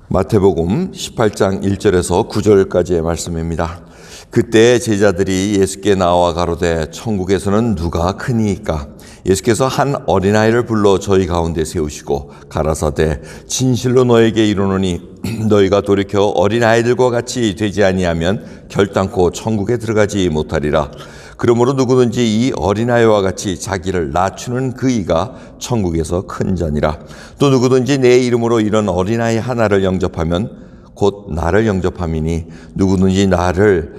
마태복음 18장 1절에서 9절까지의 말씀입니다. 그때 제자들이 예수께 나와 가로되 천국에서는 누가 크니이까? 예수께서 한 어린아이를 불러 저희 가운데 세우시고 가라사대 진실로 너에게 이르노니 너희가 돌이켜 어린아이들과 같이 되지 아니하면 결단코 천국에 들어가지 못하리라. 그러므로 누구든지 이 어린아이와 같이 자기를 낮추는 그이가 천국에서 큰 자니라. 또 누구든지 내 이름으로 이런 어린아이 하나를 영접하면 곧 나를 영접함이니 누구든지 나를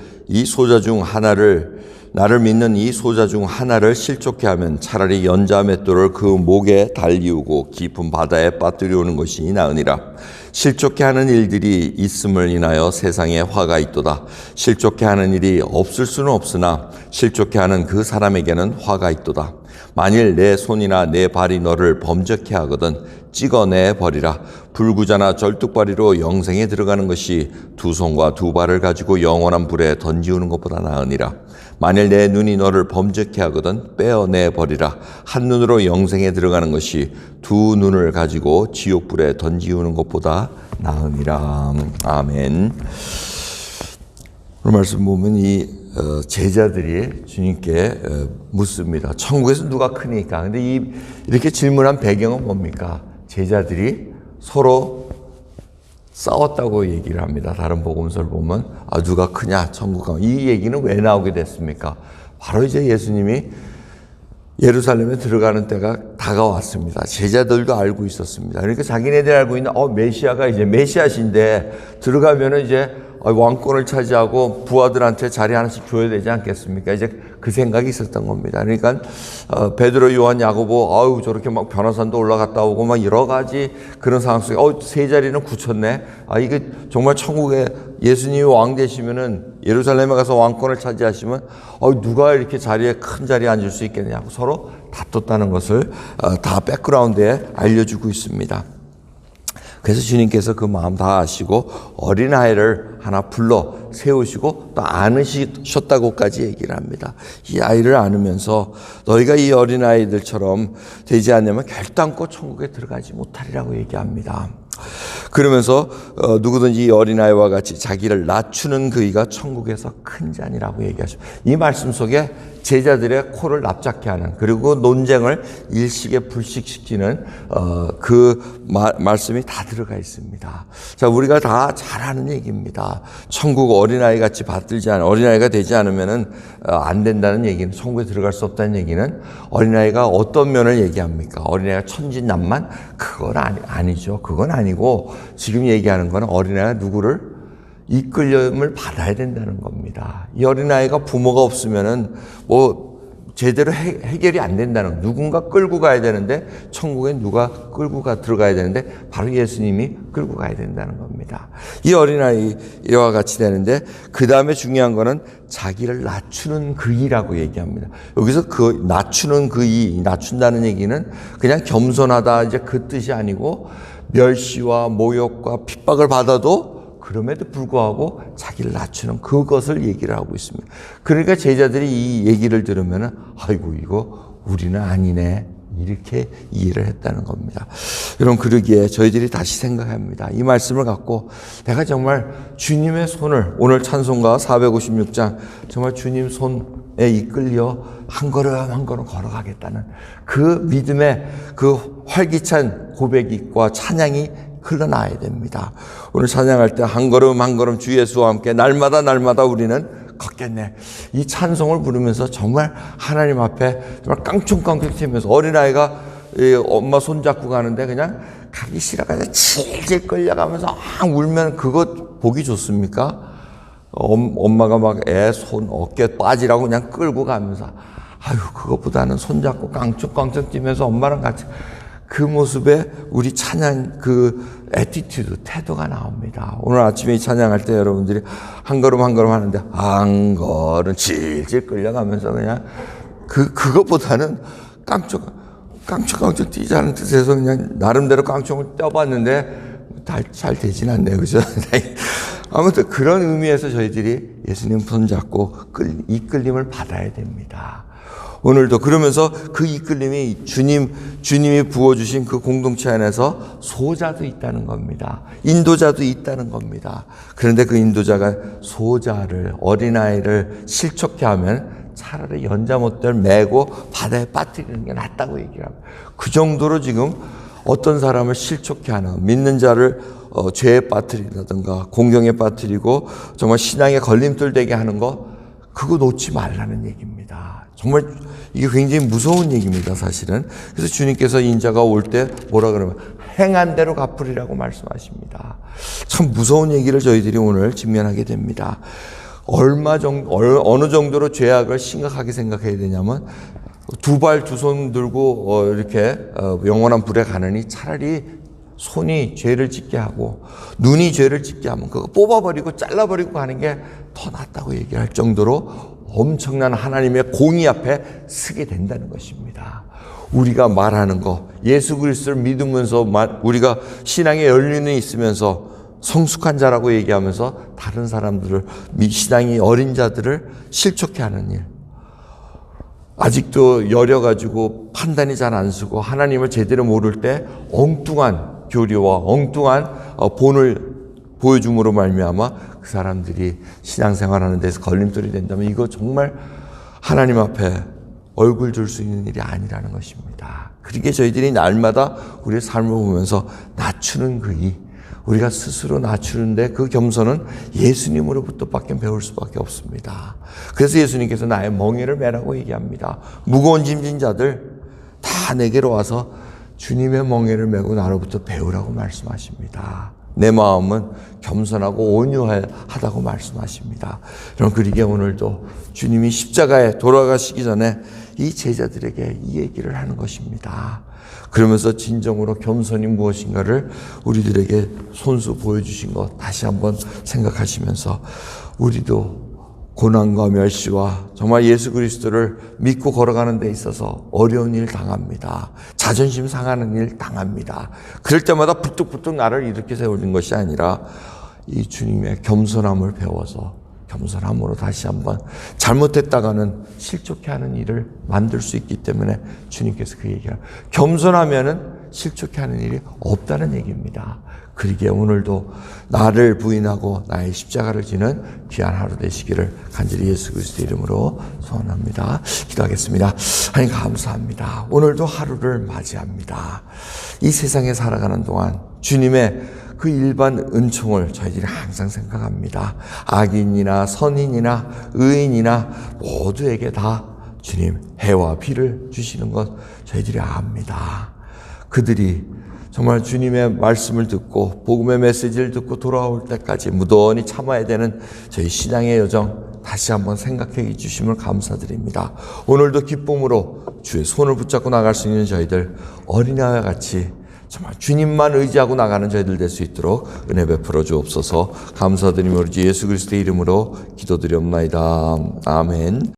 믿는 이 소자 중 하나를 실족케 하면 차라리 연자 맷돌을 그 목에 달리우고 깊은 바다에 빠뜨리우는 것이 나으니라. 실족케 하는 일들이 있음을 인하여 세상에 화가 있도다. 실족케 하는 일이 없을 수는 없으나 실족케 하는 그 사람에게는 화가 있도다. 만일 내 손이나 내 발이 너를 범죄케 하거든 찍어내 버리라. 불구자나 절뚝발이로 영생에 들어가는 것이 두 손과 두 발을 가지고 영원한 불에 던지우는 것보다 나으니라. 만일 내 눈이 너를 범죄케 하거든 빼어내 버리라. 한 눈으로 영생에 들어가는 것이 두 눈을 가지고 지옥불에 던지우는 것보다 나으니라. 아멘. 오늘 말씀 보면 이 제자들이 주님께 묻습니다. 천국에서 누가 크니까? 근데 이렇게 질문한 배경은 뭡니까? 제자들이 서로 싸웠다고 얘기를 합니다. 다른 복음서를 보면 누가 크냐 천국가 이 얘기는 왜 나오게 됐습니까? 바로 이제 예수님이 예루살렘에 들어가는 때가 다가왔습니다. 제자들도 알고 있었습니다. 그러니까 자기네들이 알고 있는 메시아가 이제 메시아신데 들어가면은 이제 왕권을 차지하고 부하들한테 자리 하나씩 줘야 되지 않겠습니까? 이제 그 생각이 있었던 겁니다. 그러니까 베드로, 요한, 야고보 저렇게 막 변호산도 올라갔다 오고 막 여러 가지 그런 상황 속에 세 자리는 굳혔네. 이게 정말 천국에 예수님이 왕 되시면은 예루살렘에 가서 왕권을 차지하시면 누가 이렇게 큰 자리에 앉을 수 있겠냐고 서로 다퉜다는 것을 다 백그라운드에 알려주고 있습니다. 그래서 주님께서 그 마음 다 아시고 어린아이를 하나 불러 세우시고 또 안으셨다고까지 얘기를 합니다. 이 아이를 안으면서 너희가 이 어린아이들처럼 되지 않으면 결단코 천국에 들어가지 못하리라고 얘기합니다. 그러면서 누구든지 이 어린아이와 같이 자기를 낮추는 그이가 천국에서 큰 자니라고 얘기하죠. 이 말씀 속에 제자들의 코를 납작케 하는 그리고 논쟁을 일식에 불식시키는 그 말씀이 다 들어가 있습니다. 자, 우리가 다 잘 아는 얘기입니다. 천국 어린아이 같이 어린아이가 되지 않으면은 안 된다는 얘기는, 천국에 들어갈 수 없다는 얘기는 어린아이가 어떤 면을 얘기합니까? 어린아이가 천진난만? 그건 아니죠. 그건 아니고 지금 얘기하는 건 어린아이가 누구를 이끌림을 받아야 된다는 겁니다. 이 어린아이가 부모가 없으면은 제대로 해결이 안 된다는, 누군가 끌고 가야 되는데 천국에 누가 들어가야 되는데 바로 예수님이 끌고 가야 된다는 겁니다. 이 어린아이와 같이 되는데 그 다음에 중요한 거는 자기를 낮추는 그이라고 얘기합니다. 여기서 낮춘다는 얘기는 그냥 겸손하다 이제 그 뜻이 아니고 멸시와 모욕과 핍박을 받아도 그럼에도 불구하고 자기를 낮추는 그것을 얘기를 하고 있습니다. 그러니까 제자들이 이 얘기를 들으면 이거 우리는 아니네 이렇게 이해를 했다는 겁니다. 여러분, 그러기에 저희들이 다시 생각합니다. 이 말씀을 갖고 내가 정말 주님의 손을, 오늘 찬송가 456장 정말 주님 손에 이끌려 한 걸음 한 걸음 걸어가겠다는 그 믿음의 그 활기찬 고백과 찬양이 흘러나야 됩니다. 오늘 찬양할 때 한 걸음 한 걸음 주 예수와 함께 날마다 우리는 걷겠네. 이 찬송을 부르면서 정말 하나님 앞에 정말 깡총깡총 뛰면서 어린아이가 엄마 손잡고 가는데 그냥 가기 싫어가지고 질질 끌려가면서 울면 그것 보기 좋습니까? 엄마가 막 애 손 어깨 빠지라고 그냥 끌고 가면서 그것보다는 손잡고 깡총깡총 뛰면서 엄마랑 같이 그 모습에 우리 찬양 태도가 나옵니다. 오늘 아침에 이 찬양할 때 여러분들이 한 걸음 한 걸음 하는데 한 걸음 질질 끌려가면서 그냥 그것보다는 깡총깡총 뛰자는 뜻에서 그냥 나름대로 깡총을 떼어봤는데 잘 되진 않네요. 그죠? 아무튼 그런 의미에서 저희들이 예수님 손잡고 이끌림을 받아야 됩니다. 오늘도 그러면서 그 이끌림이 주님이 부어주신 그 공동체 안에서 소자도 있다는 겁니다. 인도자도 있다는 겁니다. 그런데 그 인도자가 소자를, 어린아이를 실족해 하면 차라리 연자못들 메고 바다에 빠뜨리는 게 낫다고 얘기를 합니다. 그 정도로 지금 어떤 사람을 실족해 하는, 믿는 자를 죄에 빠뜨린다든가 공경에 빠뜨리고 정말 신앙에 걸림돌 되게 하는 거, 그거 놓지 말라는 얘기입니다. 정말 이게 굉장히 무서운 얘기입니다, 사실은. 그래서 주님께서 인자가 올 때 뭐라 그러면 행한 대로 갚으리라고 말씀하십니다. 참 무서운 얘기를 저희들이 오늘 직면하게 됩니다. 어느 정도로 죄악을 심각하게 생각해야 되냐면, 두 발 두 손 들고 이렇게 영원한 불에 가느니 차라리 손이 죄를 짓게 하고 눈이 죄를 짓게 하면 그거 뽑아버리고 잘라버리고 가는 게 더 낫다고 얘기할 정도로 엄청난 하나님의 공의 앞에 서게 된다는 것입니다. 우리가 말하는 거, 예수 그리스도를 믿으면서 우리가 신앙의 연륜이 있으면서 성숙한 자라고 얘기하면서 다른 사람들을, 신앙이 어린 자들을 실족해 하는 일, 아직도 여려가지고 판단이 잘 안 서고 하나님을 제대로 모를 때 엉뚱한 교리와 엉뚱한 본을 보여줌으로 말미암아 그 사람들이 신앙생활하는 데서 걸림돌이 된다면 이거 정말 하나님 앞에 얼굴 줄 수 있는 일이 아니라는 것입니다. 그러게 저희들이 날마다 우리의 삶을 보면서 낮추는 그 일, 우리가 스스로 낮추는데 그 겸손은 예수님으로부터 밖에 배울 수밖에 없습니다. 그래서 예수님께서 나의 멍에를 메라고 얘기합니다. 무거운 짐진 자들 다 내게로 와서 주님의 멍에를 메고 나로부터 배우라고 말씀하십니다. 내 마음은 겸손하고 온유하다고 말씀하십니다. 그럼 그러게 오늘도 주님이 십자가에 돌아가시기 전에 이 제자들에게 이 얘기를 하는 것입니다. 그러면서 진정으로 겸손이 무엇인가를 우리들에게 손수 보여주신 것 다시 한번 생각하시면서 우리도 고난과 멸시와 정말 예수 그리스도를 믿고 걸어가는 데 있어서 어려운 일 당합니다. 자존심 상하는 일 당합니다. 그럴 때마다 부뚝부뚝 나를 이렇게 세우는 것이 아니라 이 주님의 겸손함을 배워서 겸손함으로 다시 한번 잘못했다가는 실족해 하는 일을 만들 수 있기 때문에 주님께서 그 얘기를, 겸손하면은 실족해 하는 일이 없다는 얘기입니다. 그러기에 오늘도 나를 부인하고 나의 십자가를 지는 귀한 하루 되시기를 간절히 예수 그리스도 이름으로 소원합니다. 기도하겠습니다. 하나님 감사합니다. 오늘도 하루를 맞이합니다. 이 세상에 살아가는 동안 주님의 그 일반 은총을 저희들이 항상 생각합니다. 악인이나 선인이나 의인이나 모두에게 다 주님 해와 비를 주시는 것 저희들이 압니다. 그들이 정말 주님의 말씀을 듣고 복음의 메시지를 듣고 돌아올 때까지 무던히 참아야 되는 저희 신앙의 여정 다시 한번 생각해 주심을 감사드립니다. 오늘도 기쁨으로 주의 손을 붙잡고 나갈 수 있는 저희들, 어린아이와 같이 정말 주님만 의지하고 나가는 저희들 될 수 있도록 은혜 베풀어 주옵소서. 감사드리며 우리 주 예수 그리스도의 이름으로 기도드리옵나이다. 아멘.